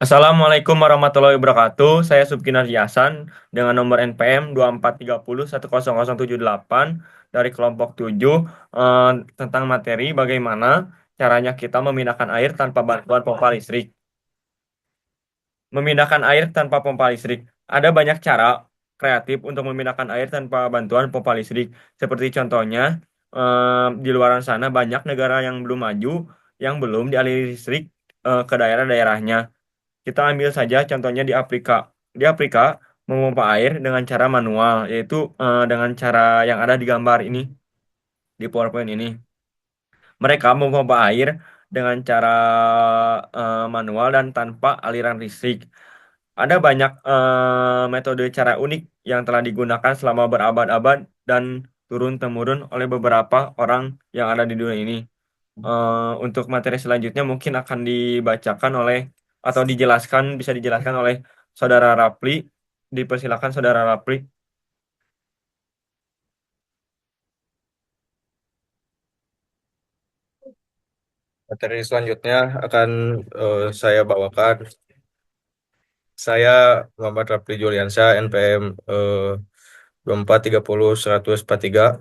Assalamualaikum warahmatullahi wabarakatuh. Saya Subkinar Yasan dengan nomor NPM 2430 10078 dari kelompok 7 tentang materi bagaimana caranya kita memindahkan air tanpa bantuan pompa listrik. Memindahkan air tanpa pompa listrik. Ada banyak cara kreatif untuk memindahkan air tanpa bantuan pompa listrik. Seperti contohnya, di luar sana banyak negara yang belum maju yang belum dialiri listrik ke daerah-daerahnya. Kita ambil saja contohnya di Afrika. Di Afrika memompa air dengan cara manual, yaitu dengan cara yang ada di gambar ini, di PowerPoint ini. Mereka memompa air dengan cara manual dan tanpa aliran listrik. Ada banyak metode cara unik yang telah digunakan selama berabad-abad dan turun-temurun oleh beberapa orang yang ada di dunia ini. Untuk materi selanjutnya mungkin akan dibacakan oleh atau dijelaskan, bisa dijelaskan oleh Saudara Rapli. Dipersilakan Saudara Rapli. Materi selanjutnya akan saya bawakan. Saya Muhammad Rapli Juliansyah, NPM 2430 143.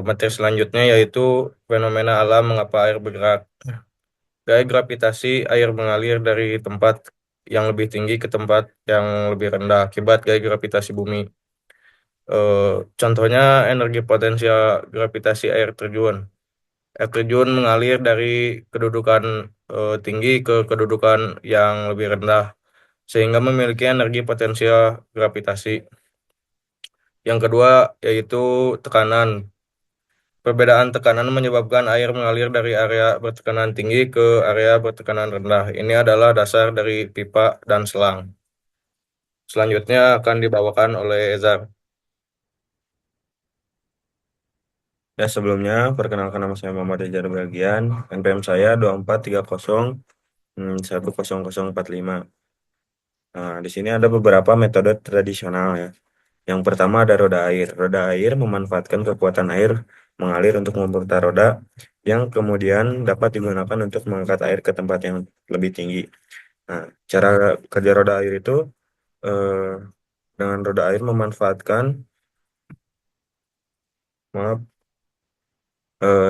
Materi selanjutnya yaitu fenomena alam mengapa air bergerak. Gaya gravitasi air mengalir dari tempat yang lebih tinggi ke tempat yang lebih rendah akibat gaya gravitasi bumi. Eh, Contohnya energi potensial gravitasi air terjun. Air terjun mengalir dari kedudukan tinggi ke kedudukan yang lebih rendah, sehingga memiliki energi potensial gravitasi. Yang kedua yaitu tekanan. Perbedaan tekanan menyebabkan air mengalir dari area bertekanan tinggi ke area bertekanan rendah. Ini adalah dasar dari pipa dan selang. Selanjutnya akan dibawakan oleh Ezar. Ya, sebelumnya perkenalkan nama saya Muhammad Ejar Bagian, NPM saya 2430 10045. Nah, di sini ada beberapa metode tradisional ya. Yang pertama ada roda air. Roda air memanfaatkan kekuatan air mengalir untuk memutar roda yang kemudian dapat digunakan untuk mengangkat air ke tempat yang lebih tinggi. Nah, cara kerja roda air itu eh, dengan roda air memanfaatkan, maaf,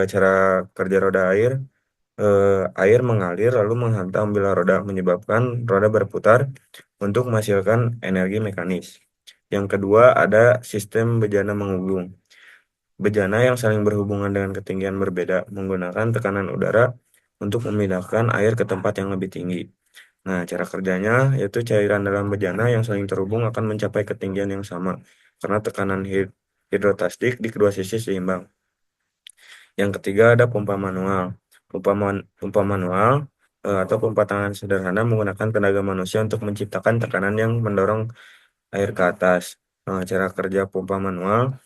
cara kerja roda air, eh, air mengalir lalu menghantam bilah roda menyebabkan roda berputar untuk menghasilkan energi mekanis. Yang kedua ada sistem bejana menghubung. Bejana yang saling berhubungan dengan ketinggian berbeda menggunakan tekanan udara untuk memindahkan air ke tempat yang lebih tinggi. Nah, cara kerjanya yaitu cairan dalam bejana yang saling terhubung akan mencapai ketinggian yang sama karena tekanan hidrostatik di kedua sisi seimbang. Yang ketiga ada pompa manual. Pompa manual atau pompa tangan sederhana menggunakan tenaga manusia untuk menciptakan tekanan yang mendorong air ke atas. Cara kerja pompa manual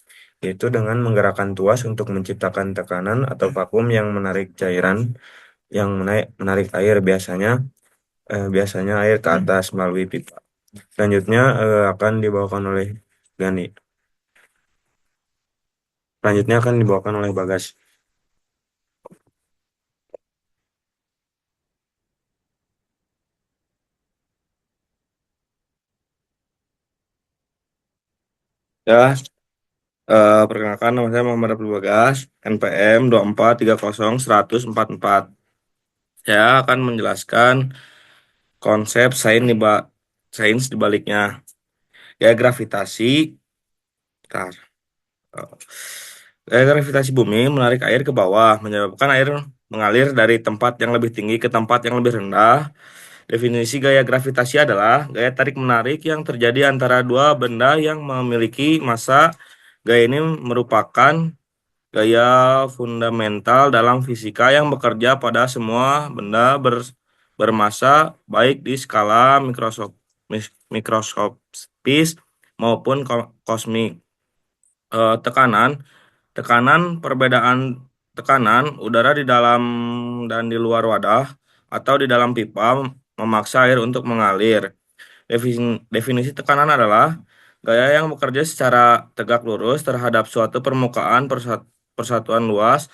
yaitu dengan menggerakkan tuas untuk menciptakan tekanan atau vakum yang menarik cairan yang menarik air biasanya air ke atas melalui pipa. Selanjutnya akan dibawakan oleh Gani. Selanjutnya akan dibawakan oleh Bagas. Ya, perkenalkan nama saya Muhammad Abdul Bagas, NPM 2430 144. Saya akan menjelaskan konsep sains di baliknya. Ya, gravitasi. Bentar. Gaya gravitasi bumi menarik air ke bawah, menyebabkan air mengalir dari tempat yang lebih tinggi ke tempat yang lebih rendah. Definisi gaya gravitasi adalah gaya tarik-menarik yang terjadi antara dua benda yang memiliki massa. Gaya ini merupakan gaya fundamental dalam fisika yang bekerja pada semua benda bermassa, baik di skala mikroskopis maupun kosmik. Tekanan Tekanan perbedaan tekanan udara di dalam dan di luar wadah atau di dalam pipa memaksa air untuk mengalir. Definisi tekanan adalah gaya yang bekerja secara tegak lurus terhadap suatu permukaan persatuan luas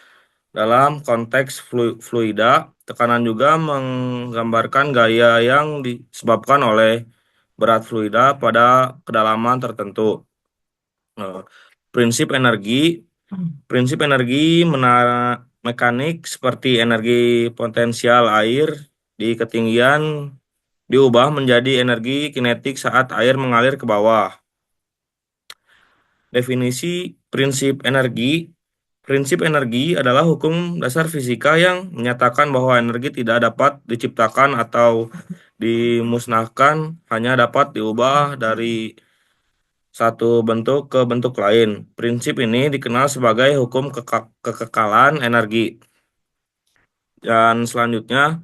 Dalam konteks fluida, tekanan juga menggambarkan gaya yang disebabkan oleh berat fluida pada kedalaman tertentu. Eh, Prinsip energi, prinsip energi mekanik seperti energi potensial air di ketinggian diubah menjadi energi kinetik saat air mengalir ke bawah. Definisi prinsip energi. Prinsip energi adalah hukum dasar fisika yang menyatakan bahwa energi tidak dapat diciptakan atau dimusnahkan, hanya dapat diubah dari satu bentuk ke bentuk lain. Prinsip ini dikenal sebagai hukum kekekalan energi. Dan selanjutnya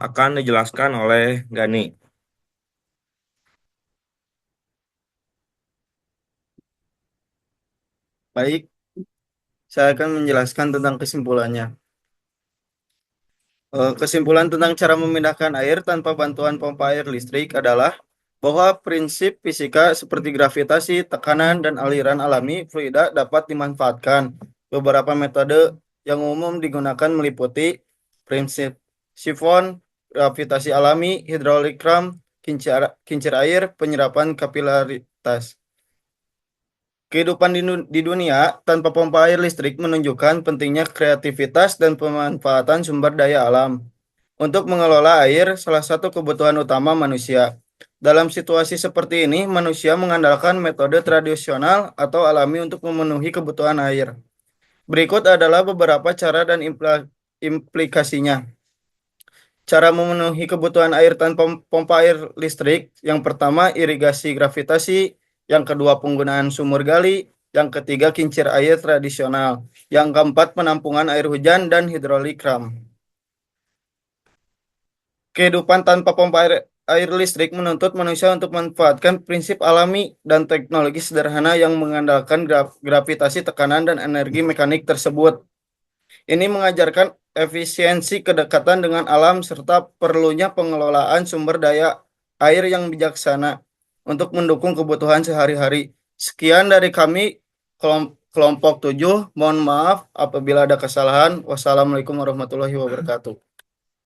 akan dijelaskan oleh Gani. Baik, saya akan menjelaskan tentang kesimpulannya. Kesimpulan tentang cara memindahkan air tanpa bantuan pompa air listrik adalah bahwa prinsip fisika seperti gravitasi, tekanan, dan aliran alami fluida dapat dimanfaatkan. Beberapa metode yang umum digunakan meliputi prinsip sifon, gravitasi alami, hidrolik ram, kincir air, penyerapan kapilaritas. Kehidupan di dunia tanpa pompa air listrik menunjukkan pentingnya kreativitas dan pemanfaatan sumber daya alam. Untuk mengelola air, salah satu kebutuhan utama manusia. Dalam situasi seperti ini, manusia mengandalkan metode tradisional atau alami untuk memenuhi kebutuhan air. Berikut adalah beberapa cara dan implikasinya. Cara memenuhi kebutuhan air tanpa pompa air listrik. Yang pertama, irigasi gravitasi. Yang kedua, penggunaan sumur gali. Yang ketiga, kincir air tradisional. Yang keempat, penampungan air hujan dan hidrolik ram. Kehidupan tanpa pompa air listrik menuntut manusia untuk memanfaatkan prinsip alami dan teknologi sederhana yang mengandalkan gravitasi, tekanan, dan energi mekanik tersebut. Ini mengajarkan efisiensi, kedekatan dengan alam, serta perlunya pengelolaan sumber daya air yang bijaksana untuk mendukung kebutuhan sehari-hari. Sekian dari kami, kelompok 7. Mohon maaf apabila ada kesalahan. Wassalamualaikum warahmatullahi wabarakatuh.